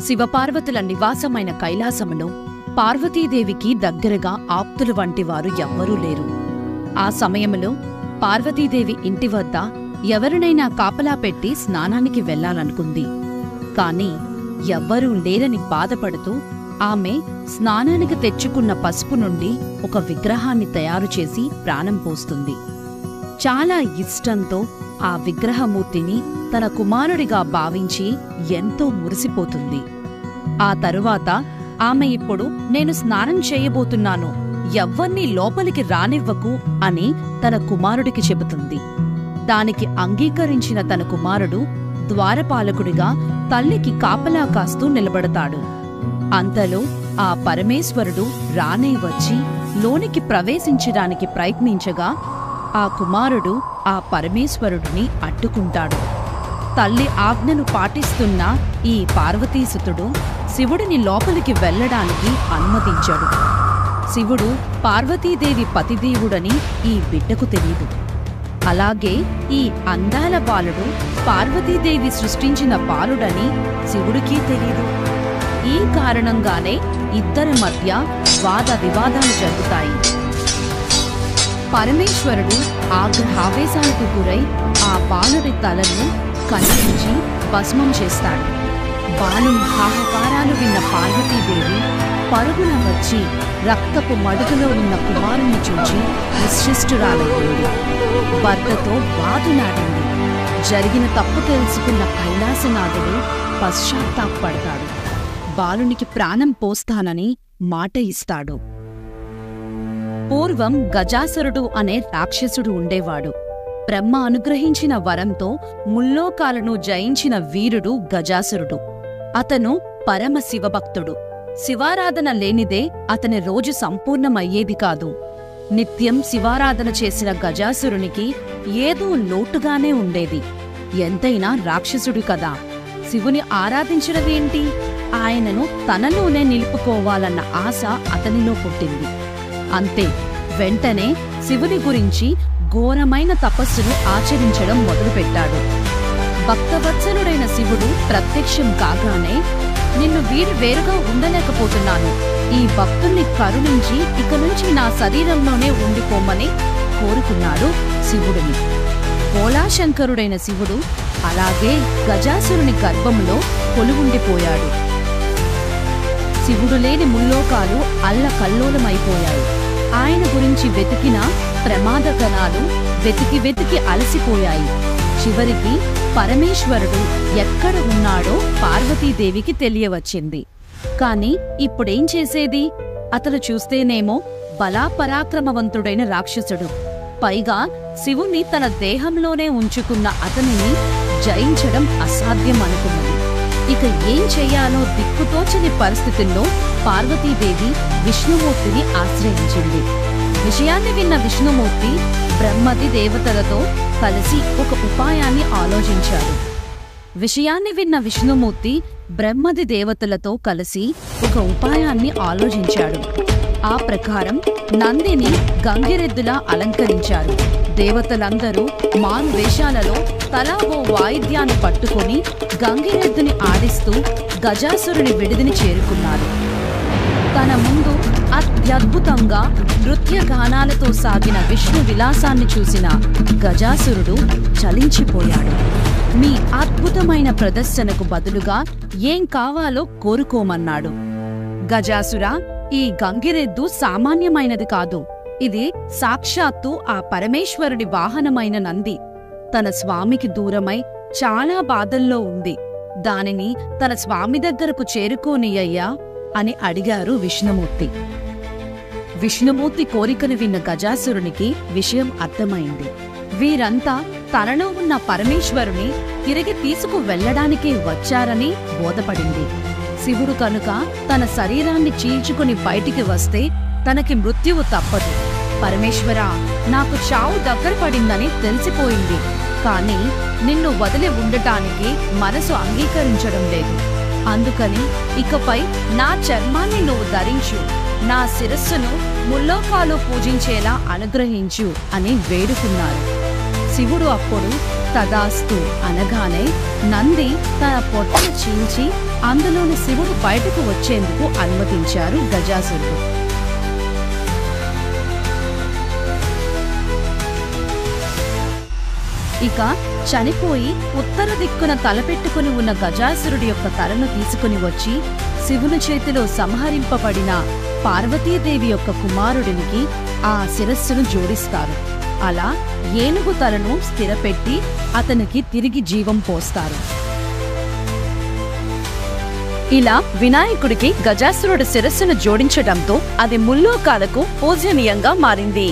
శివపార్వతుల నివాసమైన కైలాసములో పార్వతీదేవికి దగ్గరగా ఆప్తులు వంటివారు ఎవ్వరూ లేరు. ఆ సమయములో పార్వతీదేవి ఇంటి వద్ద ఎవరినైనా కాపలా పెట్టి స్నానానికి వెళ్లాలనుకుంది. కాని ఎవ్వరూ లేరని బాధపడుతూ ఆమె స్నానానికి తెచ్చుకున్న పసుపు నుండి ఒక విగ్రహాన్ని తయారుచేసి ప్రాణం పోస్తుంది. చాలా ఇష్టంతో ఆ విగ్రహమూర్తిని తన కుమారుడిగా భావించి ఎంతో మురిసిపోతుంది. ఆ తరువాత ఆమె ఇప్పుడు నేను స్నానం చేయబోతున్నాను, ఎవ్వర్నీ లోపలికి రానివ్వకు అని తన కుమారుడికి చెబుతుంది. దానికి అంగీకరించిన తన కుమారుడు ద్వారపాలకుడిగా తల్లికి కాపలా కాస్తూ నిలబడతాడు. అంతలో ఆ పరమేశ్వరుడు రానే వచ్చి లోనికి ప్రవేశించడానికి ప్రయత్నించగా ఆ కుమారుడు ఆ పరమేశ్వరుడిని అడ్డుకుంటాడు. తల్లి ఆజ్ఞను పాటిస్తున్న ఈ పార్వతీసుతుడు శివుడిని లోపలికి వెళ్లడానికి అనుమతించాడు. శివుడు పార్వతీదేవి పతిదేవుడని ఈ బిడ్డకు తెలియదు. అలాగే ఈ అందాల బాలుడు పార్వతీదేవి సృష్టించిన బాలుడని శివుడికి తెలియదు. ఈ కారణంగానే ఇద్దరి మధ్య వాద వివాదాలు జరుగుతాయి. పరమేశ్వరుడు ఆగ్రహావేశానికి గురై ఆ బాలుడి తలను ఖండించి భస్మం చేస్తాడు. బాలుని హాహాకారాలు విన్న పార్వతీదేవి పరుగున వచ్చి రక్తపు మడుగులో ఉన్న కుమారుణ్ణి చూచి నిశ్చిష్టురాలైంది. భర్తతో వాదులాడింది. జరిగిన తప్పు తెలుసుకున్న కైలాసనాథుడు పశ్చాత్తాపడతాడు. బాలునికి ప్రాణం పోస్తానని మాట ఇస్తాడు. పూర్వం గజాసురుడు అనే రాక్షసుడు ఉండేవాడు. బ్రహ్మ అనుగ్రహించిన వరంతో ముల్లోకాలను జయించిన వీరుడు గజాసురుడు. అతను పరమ శివభక్తుడు. శివారాధన లేనిదే అతని రోజు సంపూర్ణమయ్యేది కాదు. నిత్యం శివారాధన చేసిన గజాసురునికి ఏదో లోటుగానే ఉండేది. ఎంతైనా రాక్షసుడు కదా, శివుని ఆరాధించడమేంటి? ఆయనను తనలోనే నిలుపుకోవాలన్న ఆశ అతనిలో పుట్టింది. అంతే, వెంటనే శివుని గురించి ఘోరమైన తపస్సును ఆచరించడం మొదలుపెట్టాడు. భక్తవత్సలుడైన శివుడు ప్రత్యక్షం కాగానే నిన్ను వీడి వేరుగా ఉండలేకపోతున్నాను, ఈ భక్తుల్ని కరుణించి ఇక నుంచి నా శరీరంలోనే ఉండిపోమని కోరుకున్నాడు శివుడిని. భోళాశంకరుడైన శివుడు అలాగే గజాసురుని గర్భంలో కొలువుండిపోయాడు. శివుడు లేని ముల్లోకాలు అల్లకల్లోలమైపోయాయి. ఆయన గురించి వెతికిన ప్రమాదగణాలు వెతికి వెతికి అలసిపోయాయి. చివరికి పరమేశ్వరుడు ఎక్కడ ఉన్నాడో పార్వతీదేవికి తెలియవచ్చింది. కాని ఇప్పుడేం చేసేది? అతను చూస్తేనేమో బలాపరాక్రమవంతుడైన రాక్షసుడు. పైగా శివుణ్ణి తన దేహంలోనే ఉంచుకున్న అతనిని జయించడం అసాధ్యం అనుకున్నది. ఇక ఏం చెయ్యాలో దిక్కుతోచని పరిస్థితుల్లో పార్వతీదేవి విష్ణుమూర్తిని ఆశ్రయించింది. విషయాన్ని విన్న విష్ణుమూర్తి బ్రహ్మది దేవతలతో కలిసి ఒక ఉపాయాన్ని ఆలోచించాడు. ఆ ప్రకారం నందిని గంగిరెద్దులా అలంకరించారు. దేవతలందరూ మారు వేషాలలో తలా ఓ వాయిద్యాన్ని పట్టుకుని గంగిరెద్దుని ఆడిస్తూ గజాసురుని విడిదిని చేరుకున్నారు. తన ముందు అత్యద్భుతంగా నృత్యగానాలతో సాగిన విష్ణు విలాసాన్ని చూసిన గజాసురుడు చలించిపోయాడు. మీ అద్భుతమైన ప్రదర్శనకు బదులుగా ఏం కావాలో కోరుకోమన్నాడు. గజాసురా, ఈ గంగిరెద్దు సామాన్యమైనది కాదు. ఇది సాక్షాత్తు ఆ పరమేశ్వరుడి వాహనమైన నంది. తన స్వామికి దూరమై చాలా బాధల్లో ఉంది. దానిని తన స్వామి దగ్గరకు చేరుకోనియ్యా అని అడిగారు విష్ణుమూర్తి. విష్ణుమూర్తి కోరికను విన్న గజాసురునికి విషయం అర్థమైంది. వీరంతా తనలో ఉన్న పరమేశ్వరుని తిరిగి తీసుకు వెళ్లడానికే వచ్చారని బోధపడింది. శివుడు కనుక తన శరీరాన్ని చీల్చుకుని బయటికి వస్తే తనకి మృత్యువు తప్పదు. పరమేశ్వరా, నాకు చావు దగ్గర పడిందని తెలిసిపోయింది. కాని నిన్ను వదిలి ఉండటానికి మనసు అంగీకరించడం లేదు. అందుకని ఇకపై నా చర్మాన్ని నువ్వు ధరించు, నా శిరస్సును ముల్లోకాలు పూజించేలా అనుగ్రహించు అని వేడుకున్నారు. శివుడు అప్పుడు తదాస్తు అనగానే నంది తన పొట్టను చీల్చి అందులోని శివుడు బయటకు వచ్చేందుకు అనుమతించారు గజాసురుడు. ఇక చనిపోయి ఉత్తర దిక్కున తలపెట్టుకుని ఉన్న గజాసురుడి యొక్క తలను తీసుకుని వచ్చి శివుని చేతిలో సంహరింపబడిన పార్వతీదేవి యొక్క కుమారుడినికి ఆ శిరస్సును జోడిస్తారు. అలా ఏనుగు తలను స్థిరపెట్టి అతనికి తిరిగి జీవం పోస్తారు. ఇలా వినాయకుడికి గజాసురుడి శిరస్సును జోడించడంతో అది ముల్లోకాలకు పూజనీయంగా మారింది.